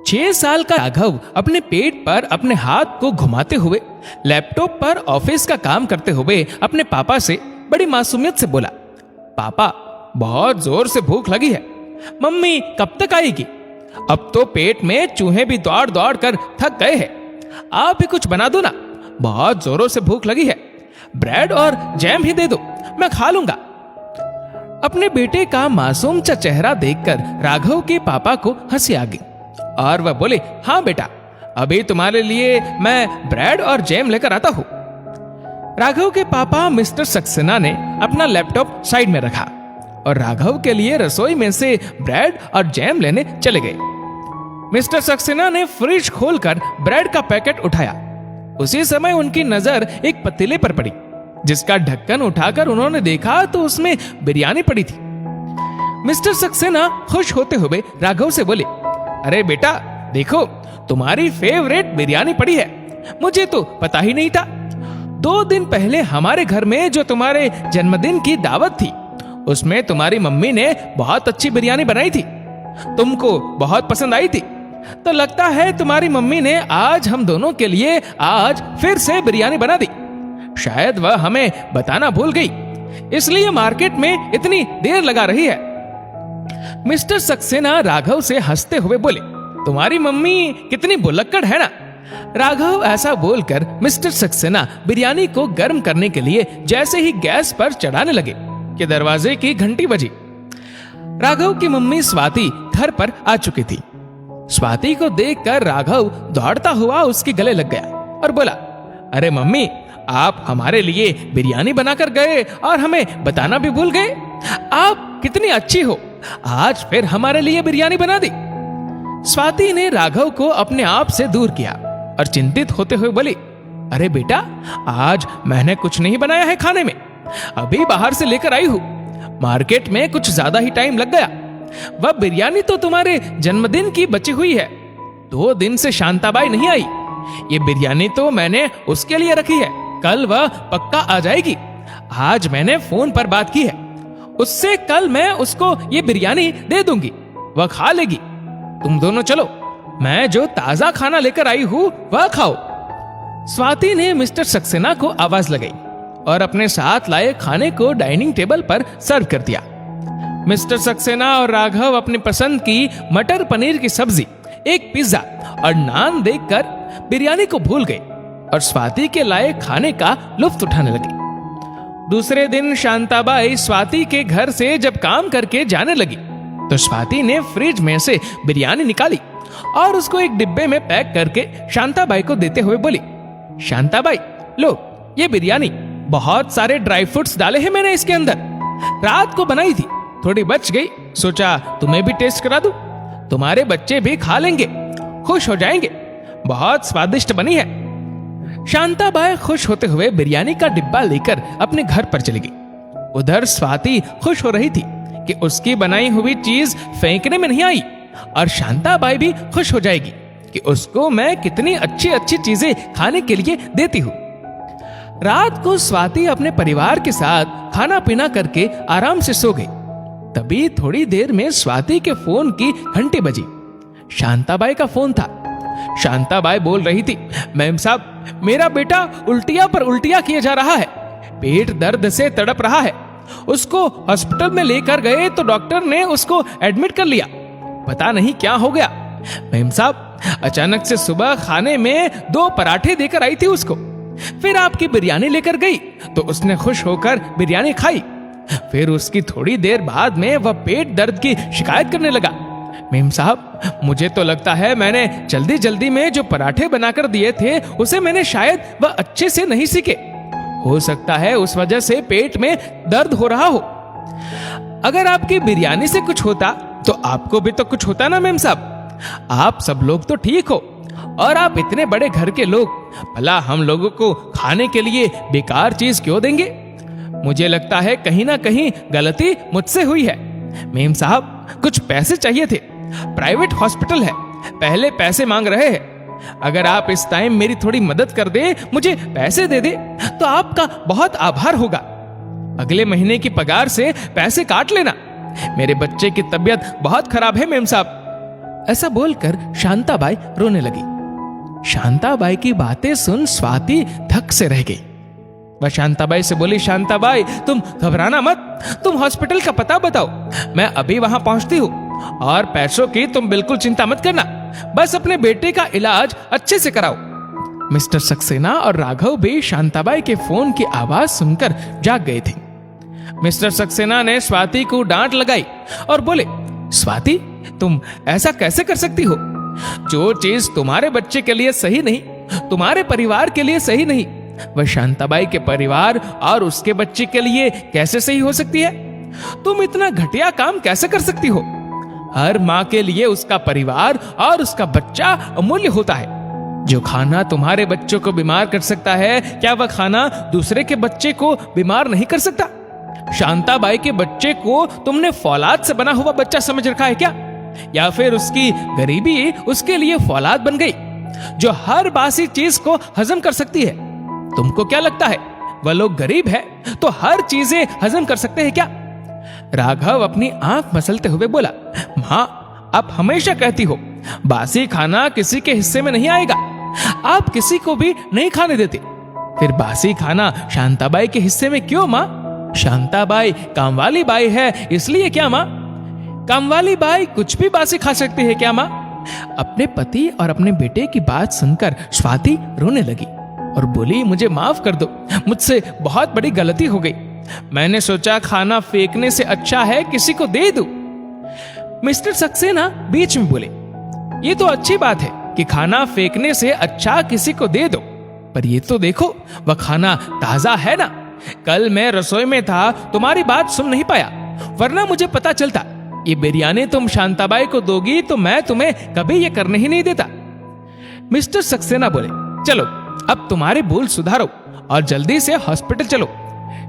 6 साल का राघव अपने पेट पर अपने हाथ को घुमाते हुए लैपटॉप पर ऑफिस का काम करते हुए अपने पापा से बड़ी मासूमियत से बोला, पापा बहुत जोर से भूख लगी है, मम्मी कब तक आएगी? अब तो पेट में चूहे भी दौड़ दौड़ कर थक गए हैं, आप भी कुछ बना दो ना, बहुत जोरों से भूख लगी है, ब्रेड और जैम ही दे दो, मैं खा लूंगा। अपने बेटे का मासूम सा चेहरा देखकर राघव के पापा को हंसी आ गई और वह बोले, हाँ बेटा, अभी तुम्हारे लिए मैं ब्रेड और जैम लेकर आता हूं। राघव के पापा मिस्टर सक्सेना ने अपना लैपटॉप साइड में रखा और राघव के लिए रसोई में से ब्रेड और जैम लेने चले गए। मिस्टर सक्सेना ने फ्रिज खोलकर ब्रेड का पैकेट उठाया। उसी समय उनकी नजर एक पतीले पर पड़ी, जिसका ढक्कन उठाकर उन्होंने देखा तो उसमें बिरयानी पड़ी थी। मिस्टर सक्सेना खुश होते हुए राघव से बोले, अरे बेटा देखो, तुम्हारी फेवरेट बिरयानी पड़ी है, मुझे तो पता ही नहीं था। 2 दिन पहले हमारे घर में जो तुम्हारे जन्मदिन की दावत थी, उसमें तुम्हारी मम्मी ने बहुत अच्छी बिरयानी बनाई थी, तुमको बहुत पसंद आई थी, तो लगता है तुम्हारी मम्मी ने आज हम दोनों के लिए आज फिर से बिरयानी बना दी। शायद वह हमें बताना भूल गई, इसलिए मार्केट में इतनी देर लगा रही है। मिस्टर सक्सेना राघव से हंसते हुए बोले, तुम्हारी मम्मी कितनी भुलक्कड़ है ना। राघव ऐसा बोलकर मिस्टर सक्सेना बिरयानी को गर्म करने के लिए जैसे ही गैस पर चढ़ाने लगे कि दरवाजे की घंटी बजी। राघव की मम्मी स्वाति घर पर आ चुकी थी। स्वाति को देखकर राघव दौड़ता हुआ उसके गले लग गया और बोला, अरे मम्मी, आप हमारे लिए बिरयानी बनाकर गए और हमें बताना भी भूल गए। आप कितनी अच्छी हो, आज फिर हमारे लिए बिरयानी बना दी। स्वाति ने राघव को अपने आप से दूर किया और चिंतित होते हुए बोली, अरे बेटा, आज मैंने कुछ नहीं बनाया है खाने में, अभी बाहर से लेकर आई हूं, मार्केट में कुछ ज्यादा ही टाइम लग गया। वह बिरयानी तो तुम्हारे जन्मदिन की बची हुई है, 2 दिन से शांताबाई नहीं आई, ये बिरयानी तो मैंने उसके लिए रखी है, कल वह पक्का आ जाएगी। आज मैंने फोन पर बात की है उससे, कल मैं उसको ये बिरयानी दे दूंगी, वह खा लेगी। तुम दोनों चलो, मैं जो ताजा खाना लेकर आई हूं वह खाओ। स्वाति ने मिस्टर सक्सेना को आवाज लगाई और अपने साथ लाए खाने को डाइनिंग टेबल पर सर्व कर दिया। मिस्टर सक्सेना और राघव अपनी पसंद की मटर पनीर की सब्जी, एक पिज्जा और नान देखकर बिरयानी को भूल गए और स्वाति के लाए खाने का लुत्फ उठाने लगे। दूसरे दिन शांताबाई स्वाति के घर से जब काम करके जाने लगी तो स्वाति ने फ्रिज में से बिरयानी निकाली और उसको एक डिब्बे में पैक करके शांताबाई को देते हुए बोली, शांताबाई लो ये बिरयानी, बहुत सारे ड्राई फ्रूट्स डाले हैं मैंने इसके अंदर, रात को बनाई थी, थोड़ी बच गई, सोचा तुम्हें भी टेस्ट करा दूं, तुम्हारे बच्चे भी खा लेंगे, खुश हो जाएंगे, बहुत स्वादिष्ट बनी है। शांताबाई खुश होते हुए बिरयानी का डिब्बा लेकर अपने घर पर चली गई। उधर स्वाति खुश हो रही थी कि उसकी बनाई हुई चीज फेंकने में नहीं आई और शांताबाई भी खुश हो जाएगी कि उसको मैं कितनी अच्छी अच्छी चीजें खाने के लिए देती हूँ। रात को स्वाति अपने परिवार के साथ खाना पीना करके आराम से सो गई। तभी थोड़ी देर में स्वाति के फोन की घंटी बजी। शांताबाई का फोन था। शांताबाई बोल रही थी, मैम साहब, मेरा बेटा उल्टियां पर उल्टियां किए जा रहा है, पेट दर्द से तड़प रहा है, उसको हॉस्पिटल में लेकर गए तो डॉक्टर ने उसको एडमिट कर लिया, पता नहीं क्या हो गया। मैम साहब, अचानक से सुबह खाने में 2 पराठे देकर आई थी उसको, फिर आपकी बिरयानी लेकर गई तो उसने खुश होकर बिरयानी खाई, फिर उसकी थोड़ी देर बाद में वह पेट दर्द की शिकायत करने लगा। मेम साहब, मुझे तो लगता है मैंने जल्दी जल्दी में जो पराठे बनाकर दिए थे उसे मैंने शायद वह अच्छे से नहीं सीखे, हो सकता है उस वजह से पेट में दर्द हो रहा हो। अगर आपकी बिरयानी से कुछ होता तो आपको भी तो कुछ होता ना मेम साहब, आप सब लोग तो ठीक हो और आप इतने बड़े घर के लोग, भला हम लोगों को खाने के लिए बेकार चीज क्यों देंगे? मुझे लगता है कहीं ना कहीं गलती मुझसे हुई है। मेम साहब, कुछ पैसे चाहिए थे, प्राइवेट हॉस्पिटल है, पहले पैसे मांग रहे हैं, अगर आप इस टाइम मेरी थोड़ी मदद कर दे, मुझे पैसे दे दे तो आपका बहुत आभार होगा। अगले महीने की पगार से पैसे काट लेना, मेरे बच्चे की तबीयत बहुत खराब है मेम साहब। ऐसा बोलकर शांताबाई रोने लगी। शांताबाई की बातें सुन स्वाति धक से रह गई। वह शांताबाई से बोली, शांताबाई तुम घबराना मत, तुम हॉस्पिटल का पता बताओ, मैं अभी वहां पहुंचती हूँ, और पैसों की तुम बिल्कुल चिंता मत करना, बस अपने बेटे का इलाज अच्छे से कराओ। मिस्टर सक्सेना और राघव भी शांताबाई के फोन की आवाज सुनकर जाग गए थे। मिस्टर सक्सेना ने स्वाति को डांट लगाई और बोले, स्वाति तुम ऐसा कैसे कर सकती हो? जो चीज तुम्हारे बच्चे के लिए सही नहीं, तुम्हारे परिवार के लिए सही नहीं, वह शांताबाई के परिवार और उसके बच्चे के लिए कैसे सही हो सकती है? तुम इतना घटिया काम कैसे कर सकती हो? हर माँ के लिए उसका परिवार और उसका बच्चा अमूल्य होता है। जो खाना तुम्हारे बच्चों को बीमार कर सकता है, क्या वह खाना दूसरे के बच्चे को बीमार नहीं कर सकता? शांताबाई के बच्चे को तुमने फौलाद से बना हुआ बच्चा समझ रखा है क्या? या फिर उसकी गरीबी उसके लिए फौलाद बन गई जो हर बासी चीज को हजम कर सकती है? तुमको क्या लगता है वह लोग गरीब है तो हर चीजें हजम कर सकते हैं क्या? राघव अपनी आंख मसलते हुए बोला, मां आप हमेशा कहती हो बासी खाना किसी के हिस्से में नहीं आएगा, आप किसी को भी नहीं खाने देते, फिर बासी खाना शांताबाई के हिस्से में क्यों मां? शांताबाई कामवाली बाई है इसलिए क्या मां? कामवाली बाई कुछ भी बासी खा सकती है क्या मां? अपने पति और अपने बेटे की बात सुनकर स्वाति रोने लगी और बोली, मुझे माफ कर दो, मुझसे बहुत बड़ी गलती हो गई, मैंने सोचा खाना फेंकने से अच्छा है किसी को दे दूं। मिस्टर सक्सेना बीच में बोले, ये तो अच्छी बात है कि खाना फेंकने से अच्छा किसी को दे दो, पर ये तो देखो वह खाना ताजा है ना, कल मैं रसोई में था, तुम्हारी बात सुन नहीं पाया, वरना मुझे पता चलता ये बिरयानी तुम शांताबाई को दोगी तो मैं तुम्हें कभी ये करने ही नहीं देता। मिस्टर सक्सेना बोले, चलो अब तुम्हारे भूल सुधारो और जल्दी से हॉस्पिटल चलो।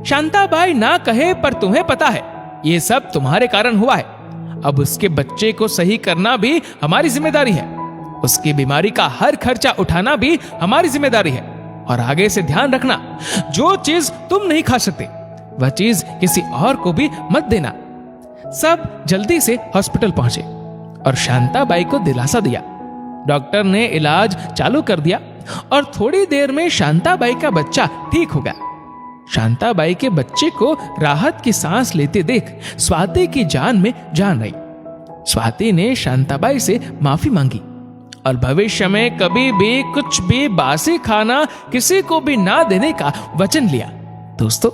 शांताबाई ना कहे पर तुम्हें पता है ये सब तुम्हारे कारण हुआ है, अब उसके बच्चे को सही करना भी हमारी जिम्मेदारी है, उसकी बीमारी का हर खर्चा उठाना भी हमारी जिम्मेदारी है, और आगे से ध्यान रखना जो चीज तुम नहीं खा सकते वह चीज किसी और को भी मत देना। सब जल्दी से हॉस्पिटल पहुंचे और शांताबाई को दिलासा दिया। डॉक्टर ने इलाज चालू कर दिया और थोड़ी देर में शांताबाई का बच्चा ठीक हो गया। शांताबाई के बच्चे को राहत की सांस लेते देख स्वाति की जान में जान आई। स्वाति ने शांताबाई से माफी मांगी और भविष्य में कभी भी कुछ भी बासी खाना किसी को भी ना देने का वचन लिया। दोस्तों,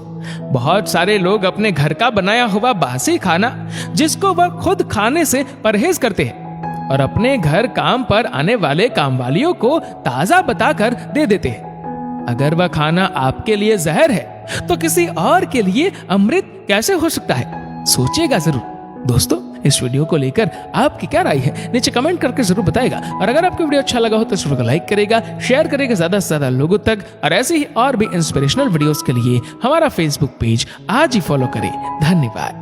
बहुत सारे लोग अपने घर का बनाया हुआ बासी खाना जिसको वह खुद खाने से परहेज करते हैं और अपने घर काम पर आने वाले कामवालियों को ताजा बताकर दे देते हैं। अगर वह खाना आपके लिए जहर है तो किसी और के लिए अमृत कैसे हो सकता है? सोचिएगा जरूर। दोस्तों, इस वीडियो को लेकर आपकी क्या राय है नीचे कमेंट करके जरूर बताएगा, और अगर आपको वीडियो अच्छा लगा हो तो इस वीडियो को लाइक करेगा, शेयर करेगा ज्यादा से ज्यादा लोगों तक, और ऐसे ही और भी इंस्पिरेशनल वीडियोस के लिए हमारा फेसबुक पेज आज ही फॉलो करें। धन्यवाद।